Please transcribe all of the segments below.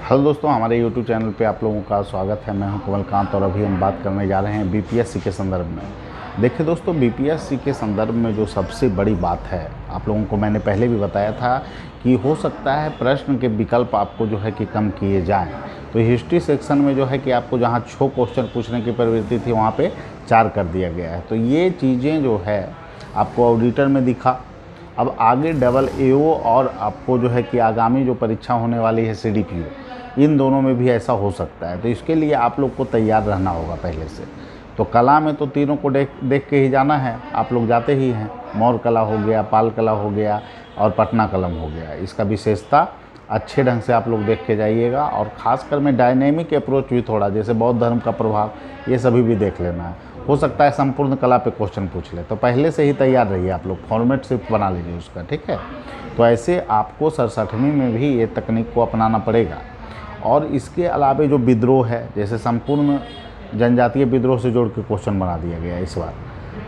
Hello दोस्तों, हमारे YouTube channel पे आप लोगों का स्वागत है। मैं हूं कमलकांत और अभी हम बात करने जा रहे हैं बीपीएससी के संदर्भ में। देखिए दोस्तों, बीपीएससी के संदर्भ में जो सबसे बड़ी बात है, आप लोगों को मैंने पहले भी बताया था कि हो सकता है प्रश्न के विकल्प आपको जो है कि कम किए जाएँ। तो हिस्ट्री सेक्शन में जो है कि आपको जहाँ 6 क्वेश्चन पूछने की प्रवृत्ति थी, वहाँ पर 4 कर दिया गया है। तो ये चीज़ें जो है आपको ऑडिटर में दिखा। अब आगे AAO और आपको जो है कि आगामी जो परीक्षा होने वाली है CDPO, इन दोनों में भी ऐसा हो सकता है। तो इसके लिए आप लोग को तैयार रहना होगा पहले से। तो कला में तो तीनों को देख के ही जाना है, आप लोग जाते ही हैं। मौर्य कला हो गया, पाल कला हो गया और पटना कलम हो गया। इसका विशेषता अच्छे ढंग से आप लोग देख के जाइएगा। और ख़ासकर में डायनेमिक अप्रोच भी थोड़ा, जैसे बौद्ध धर्म का प्रभाव, ये सभी भी देख लेना है। हो सकता है संपूर्ण कला पे क्वेश्चन पूछ ले, तो पहले से ही तैयार रहिए आप लोग। फॉर्मेट सिर्फ बना लीजिए उसका, ठीक है। तो ऐसे आपको 67वीं में भी ये तकनीक को अपनाना पड़ेगा। और इसके अलावा जो विद्रोह है, जैसे संपूर्ण जनजातीय विद्रोह से जोड़ के क्वेश्चन बना दिया गया इस बार।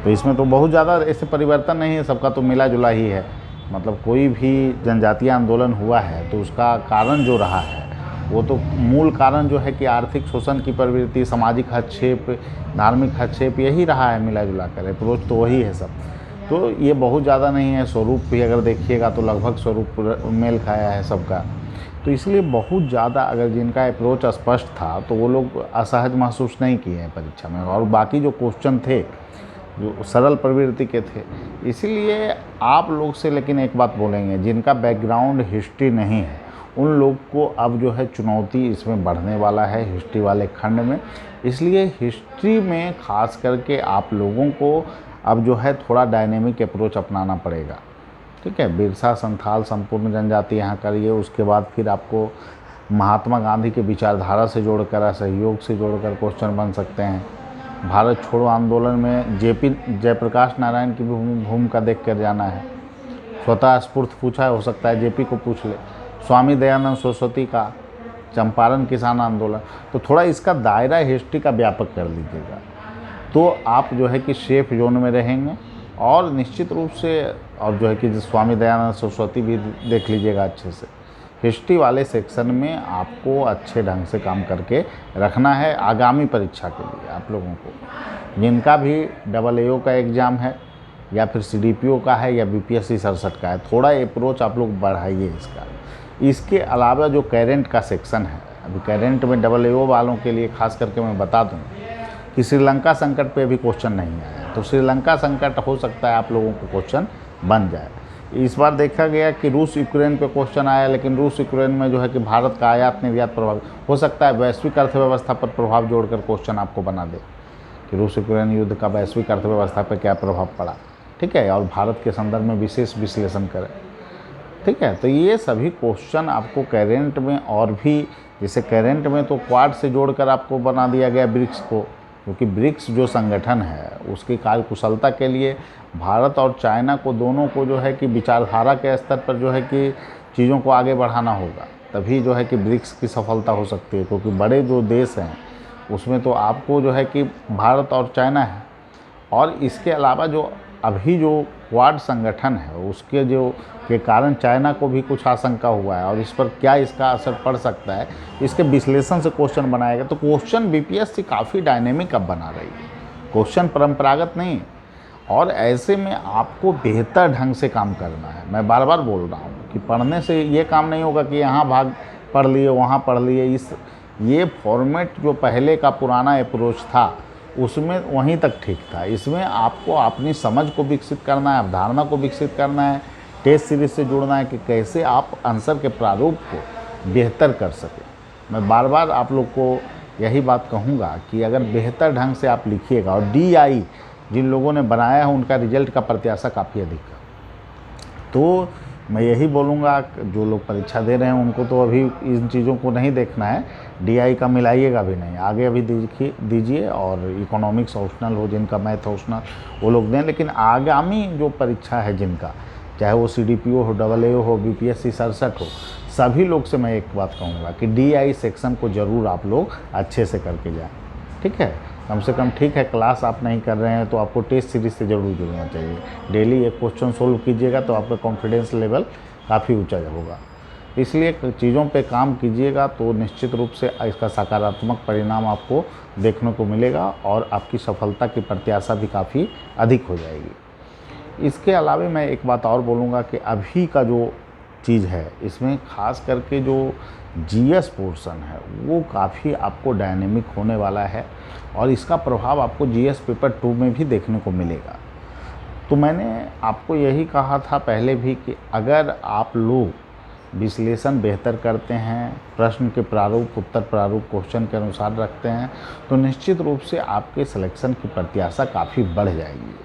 तो इसमें तो बहुत ज़्यादा ऐसे परिवर्तन नहीं है, सबका तो मिला जुला ही है। मतलब कोई भी जनजातीय आंदोलन हुआ है तो उसका कारण जो रहा है, वो तो मूल कारण जो है कि आर्थिक शोषण की प्रवृत्ति, सामाजिक हस्तक्षेप, धार्मिक हस्तक्षेप, यही रहा है मिला जुला कर। अप्रोच तो वही है सब। तो ये बहुत ज़्यादा नहीं है। स्वरूप भी अगर देखिएगा तो लगभग स्वरूप मेल खाया है सबका। तो इसलिए बहुत ज़्यादा अगर जिनका अप्रोच स्पष्ट था तो वो लोग असहज महसूस नहीं किए हैं परीक्षा में। और बाकी जो क्वेश्चन थे जो सरल प्रवृत्ति के थे, इसीलिए आप लोग से लेकिन एक बात बोलेंगे, जिनका बैकग्राउंड हिस्ट्री नहीं है उन लोग को अब जो है चुनौती इसमें बढ़ने वाला है हिस्ट्री वाले खंड में। इसलिए हिस्ट्री में ख़ास करके आप लोगों को अब जो है थोड़ा डायनेमिक अप्रोच अपनाना पड़ेगा, ठीक है। बिरसा, संथाल, संपूर्ण जनजाति यहाँ करिए। उसके बाद फिर आपको महात्मा गांधी के विचारधारा से जोड़कर, असहयोग से जोड़कर क्वेश्चन बन सकते हैं। भारत छोड़ो आंदोलन में जयप्रकाश नारायण की भी भूमिका देख कर जाना है। स्वतः स्फूर्त पूछा है, हो सकता है JP को पूछ ले। स्वामी दयानंद सरस्वती का चंपारण किसान आंदोलन। तो थोड़ा इसका दायरा हिस्ट्री का व्यापक कर लीजिएगा, तो आप जो है कि सेफ जोन में रहेंगे। और निश्चित रूप से और जो है कि स्वामी दयानंद सरस्वती भी देख लीजिएगा अच्छे से। हिस्ट्री वाले सेक्शन में आपको अच्छे ढंग से काम करके रखना है आगामी परीक्षा के लिए। आप लोगों को जिनका भी AAO का एग्ज़ाम है या फिर CDPO का है या BPSC 67 का है, थोड़ा अप्रोच आप लोग बढ़ाइए इसका। इसके अलावा जो करेंट का सेक्शन है, अभी करेंट में AAO वालों के लिए खास करके मैं बता दूं कि श्रीलंका संकट पे भी क्वेश्चन नहीं आया। तो श्रीलंका संकट हो सकता है आप लोगों को क्वेश्चन बन जाए। इस बार देखा गया कि रूस यूक्रेन पे क्वेश्चन आया, लेकिन रूस यूक्रेन में जो है कि भारत का आयात निर्यात प्रभावित हो सकता है। वैश्विक अर्थव्यवस्था पर प्रभाव जोड़कर क्वेश्चन आपको बना दे कि रूस यूक्रेन युद्ध का वैश्विक अर्थव्यवस्था पर क्या प्रभाव पड़ा, ठीक है। और भारत के संदर्भ में विशेष विश्लेषण करें, ठीक है। तो ये सभी क्वेश्चन आपको करेंट में, और भी जैसे करेंट में तो क्वाड से जोड़कर आपको बना दिया गया ब्रिक्स को, क्योंकि ब्रिक्स जो संगठन है उसकी कार्यकुशलता के लिए भारत और चाइना को, दोनों को जो है कि विचारधारा के स्तर पर जो है कि चीज़ों को आगे बढ़ाना होगा। तभी जो है कि ब्रिक्स की सफलता हो सकती है, क्योंकि बड़े जो देश हैं उसमें तो आपको जो है कि भारत और चाइना है। और इसके अलावा जो अभी जो क्वाड संगठन है उसके के कारण चाइना को भी कुछ आशंका हुआ है, और इस पर क्या इसका असर पड़ सकता है, इसके विश्लेषण से क्वेश्चन बनाएगा। तो क्वेश्चन BPSC काफ़ी डायनेमिक अब बना रही है, क्वेश्चन परंपरागत नहीं। और ऐसे में आपको बेहतर ढंग से काम करना है। मैं बार बार बोल रहा हूँ कि पढ़ने से ये काम नहीं होगा कि यहाँ भाग पढ़ लिए, वहाँ पढ़ लिए। ये फॉर्मेट जो पहले का पुराना अप्रोच था उसमें वहीं तक ठीक था। इसमें आपको अपनी समझ को विकसित करना है, अवधारणा को विकसित करना है, टेस्ट सीरीज से जुड़ना है कि कैसे आप आंसर के प्रारूप को बेहतर कर सकें। मैं बार बार आप लोग को यही बात कहूँगा कि अगर बेहतर ढंग से आप लिखिएगा, और DI जिन लोगों ने बनाया है उनका रिजल्ट का प्रत्याशा काफ़ी अधिक है। तो मैं यही बोलूँगा, जो लोग परीक्षा दे रहे हैं उनको तो अभी इन चीज़ों को नहीं देखना है, DI का मिलाइएगा भी नहीं, आगे अभी दीजिए। और इकोनॉमिक्स ऑप्शनल हो, जिनका मैथ ऑप्शनल, वो लोग दें। लेकिन आगामी जो परीक्षा है जिनका, चाहे वो CDPO हो, AAO हो, BPSC 67 हो, सभी लोग से मैं एक बात कहूँगा कि DI सेक्शन को ज़रूर आप लोग अच्छे से करके जाएँ, ठीक है। कम से कम, ठीक है, क्लास आप नहीं कर रहे हैं तो आपको टेस्ट सीरीज से ज़रूर जुड़ना चाहिए। डेली एक क्वेश्चन सोल्व कीजिएगा तो आपका कॉन्फिडेंस लेवल काफ़ी ऊंचा होगा। इसलिए चीज़ों पे काम कीजिएगा तो निश्चित रूप से इसका सकारात्मक परिणाम आपको देखने को मिलेगा और आपकी सफलता की प्रत्याशा भी काफ़ी अधिक हो जाएगी। इसके अलावा मैं एक बात और बोलूँगा कि अभी का जो चीज़ है इसमें ख़ास करके जो जीएस पोर्शन है वो काफ़ी आपको डायनेमिक होने वाला है और इसका प्रभाव आपको जीएस पेपर 2 में भी देखने को मिलेगा। तो मैंने आपको यही कहा था पहले भी कि अगर आप लोग विश्लेषण बेहतर करते हैं, प्रश्न के प्रारूप, उत्तर प्रारूप क्वेश्चन के अनुसार रखते हैं, तो निश्चित रूप से आपके सिलेक्शन की प्रत्याशा काफ़ी बढ़ जाएगी।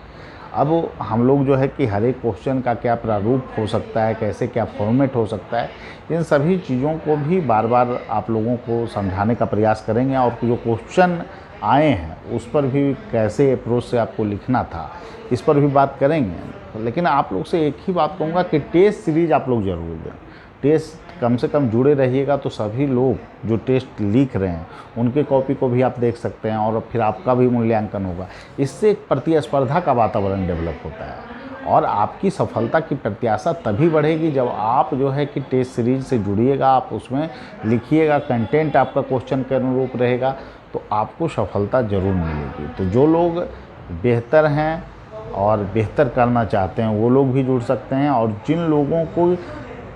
अब हम लोग जो है कि हर एक क्वेश्चन का क्या प्रारूप हो सकता है, कैसे क्या फॉर्मेट हो सकता है, इन सभी चीज़ों को भी बार बार आप लोगों को समझाने का प्रयास करेंगे और जो क्वेश्चन आए हैं उस पर भी कैसे अप्रोच से आपको लिखना था इस पर भी बात करेंगे। लेकिन आप लोग से एक ही बात कहूँगा कि टेस्ट सीरीज आप लोग ज़रूर दें, टेस्ट कम से कम जुड़े रहिएगा तो सभी लोग जो टेस्ट लिख रहे हैं उनके कॉपी को भी आप देख सकते हैं और फिर आपका भी मूल्यांकन होगा। इससे एक प्रतिस्पर्धा का वातावरण डेवलप होता है और आपकी सफलता की प्रत्याशा तभी बढ़ेगी जब आप जो है कि टेस्ट सीरीज से जुड़िएगा, आप उसमें लिखिएगा, कंटेंट आपका क्वेश्चन के अनुरूप रहेगा तो आपको सफलता ज़रूर मिलेगी। तो जो लोग बेहतर हैं और बेहतर करना चाहते हैं वो लोग भी जुड़ सकते हैं और जिन लोगों को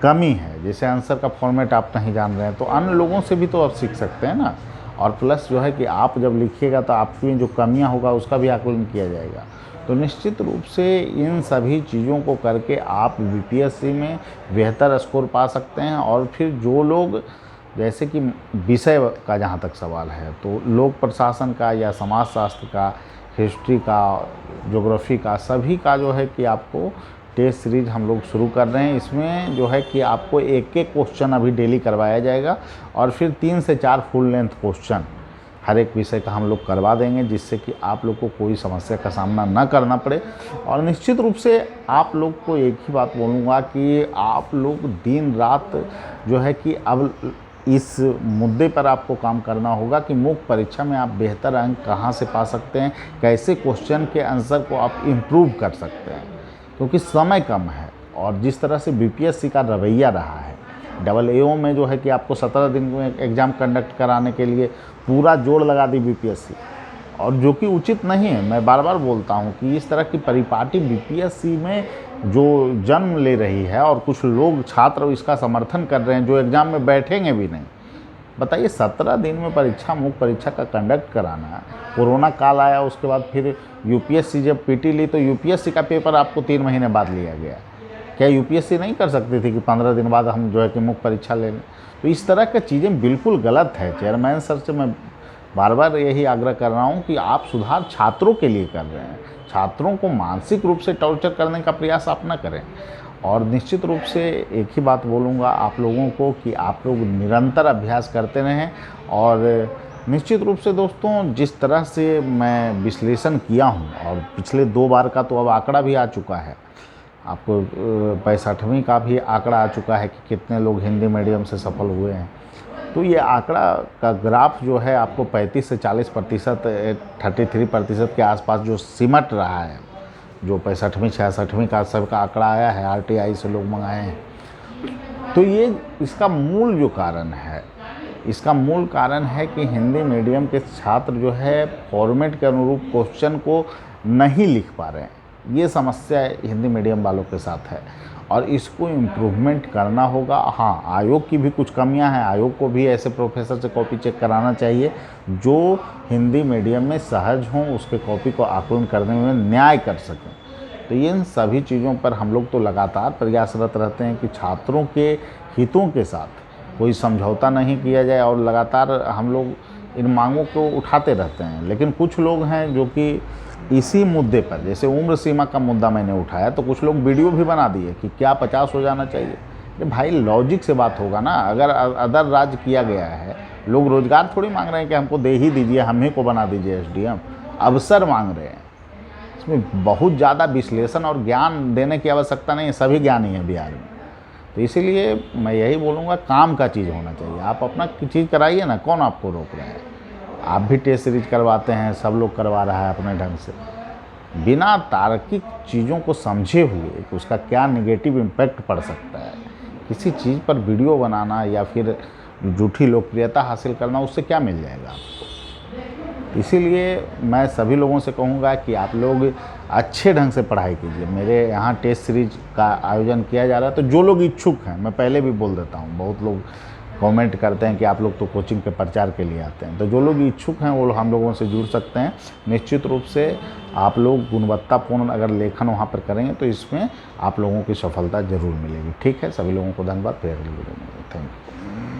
कमी है, जैसे आंसर का फॉर्मेट आप नहीं जान रहे हैं तो अन्य लोगों से भी तो आप सीख सकते हैं ना। और प्लस जो है कि आप जब लिखिएगा तो आपकी जो कमियां होगा उसका भी आकलन किया जाएगा। तो निश्चित रूप से इन सभी चीज़ों को करके आप बीपीएससी में बेहतर स्कोर पा सकते हैं। और फिर जो लोग जैसे कि विषय का जहाँ तक सवाल है तो लोक प्रशासन का या समाज शास्त्र का, हिस्ट्री का, ज्योग्राफी का, सभी का जो है कि आपको टेस्ट सीरीज हम लोग शुरू कर रहे हैं। इसमें जो है कि आपको एक एक क्वेश्चन अभी डेली करवाया जाएगा और फिर 3 से 4 फुल लेंथ क्वेश्चन हर एक विषय का हम लोग करवा देंगे जिससे कि आप लोग को कोई समस्या का सामना ना करना पड़े। और निश्चित रूप से आप लोग को एक ही बात बोलूँगा कि आप लोग दिन रात जो है कि अब इस मुद्दे पर आपको काम करना होगा कि मुख्य परीक्षा में आप बेहतर अंक कहाँ से पा सकते हैं, कैसे क्वेश्चन के आंसर को आप इम्प्रूव कर सकते हैं, क्योंकि समय कम है। और जिस तरह से बीपीएससी का रवैया रहा है, डबल एओ में जो है कि आपको 17 दिन में एग्ज़ाम कंडक्ट कराने के लिए पूरा जोड़ लगा दी बीपीएससी, और जो कि उचित नहीं है। मैं बार बार बोलता हूँ कि इस तरह की परिपाटी बीपीएससी में जो जन्म ले रही है और कुछ लोग छात्र इसका समर्थन कर रहे हैं जो एग्ज़ाम में बैठेंगे भी नहीं। बताइए 17 दिन में परीक्षा, मुख्य परीक्षा का कंडक्ट कराना। कोरोना काल आया, उसके बाद फिर यूपीएससी जब पीटी ली तो यूपीएससी का पेपर आपको 3 महीने बाद लिया गया। क्या यूपीएससी नहीं कर सकती थी कि 15 दिन बाद हम जो है कि मुख्य परीक्षा ले लें? तो इस तरह की चीज़ें बिल्कुल गलत है। चेयरमैन सर से मैं बार बार यही आग्रह कर रहा हूँ कि आप सुधार छात्रों के लिए कर रहे हैं, छात्रों को मानसिक रूप से टॉर्चर करने का प्रयास आप न करें। और निश्चित रूप से एक ही बात बोलूँगा आप लोगों को कि आप लोग निरंतर अभ्यास करते रहें। और निश्चित रूप से दोस्तों, जिस तरह से मैं विश्लेषण किया हूँ और पिछले 2 बार का तो अब आंकड़ा भी आ चुका है, आपको 65वीं का भी आंकड़ा आ चुका है कि कितने लोग हिंदी मीडियम से सफल हुए हैं। तो ये आंकड़ा का ग्राफ जो है आपको 35 से 40%, 33% के आसपास जो सिमट रहा है, जो 65वीं 66वीं का सबका आंकड़ा आया है, आरटीआई से लोग मंगाए हैं। तो ये इसका मूल जो कारण है, इसका मूल कारण है कि हिंदी मीडियम के छात्र जो है फॉर्मेट के अनुरूप क्वेश्चन को नहीं लिख पा रहे हैं। ये समस्या हिंदी मीडियम वालों के साथ है और इसको इम्प्रूवमेंट करना होगा। हाँ, आयोग की भी कुछ कमियां हैं, आयोग को भी ऐसे प्रोफेसर से कॉपी चेक कराना चाहिए जो हिंदी मीडियम में सहज हों, उसके कॉपी को आकलन करने में न्याय कर सकें। तो इन सभी चीज़ों पर हम लोग तो लगातार प्रयासरत रहते हैं कि छात्रों के हितों के साथ कोई समझौता नहीं किया जाए और लगातार हम लोग इन मांगों को उठाते रहते हैं। लेकिन कुछ लोग हैं जो कि इसी मुद्दे पर, जैसे उम्र सीमा का मुद्दा मैंने उठाया तो कुछ लोग वीडियो भी बना दिए कि क्या 50 हो जाना चाहिए। तो भाई लॉजिक से बात होगा ना। अगर अदर राज्य किया गया है, लोग रोजगार थोड़ी मांग रहे हैं कि हमको दे ही दीजिए, हम ही को बना दीजिए एसडीएम, अवसर मांग रहे हैं। इसमें बहुत ज़्यादा विश्लेषण और ज्ञान देने की आवश्यकता नहीं है, सभी ज्ञानी हैं बिहार में। तो इसीलिए मैं यही बोलूँगा, काम का चीज़ होना चाहिए। आप अपना चीज़ कराइए ना, कौन आपको रोक रहे हैं? आप भी टेस्ट सीरीज करवाते हैं, सब लोग करवा रहा है अपने ढंग से, बिना तार्किक चीज़ों को समझे हुए कि उसका क्या नेगेटिव इम्पैक्ट पड़ सकता है, किसी चीज़ पर वीडियो बनाना या फिर झूठी लोकप्रियता हासिल करना, उससे क्या मिल जाएगा आपको। इसीलिए मैं सभी लोगों से कहूँगा कि आप लोग अच्छे ढंग से पढ़ाई कीजिए। मेरे यहाँ टेस्ट सीरीज का आयोजन किया जा रहा है, तो जो लोग इच्छुक हैं, मैं पहले भी बोल देता हूँ, बहुत लोग कमेंट करते हैं कि आप लोग तो कोचिंग के प्रचार के लिए आते हैं, तो जो लोग इच्छुक हैं वो हम लोगों से जुड़ सकते हैं। निश्चित रूप से आप लोग गुणवत्तापूर्ण अगर लेखन वहाँ पर करेंगे तो इसमें आप लोगों की सफलता ज़रूर मिलेगी। ठीक है, सभी लोगों को धन्यवाद। फिर अगली वीडियो में थैंक यू।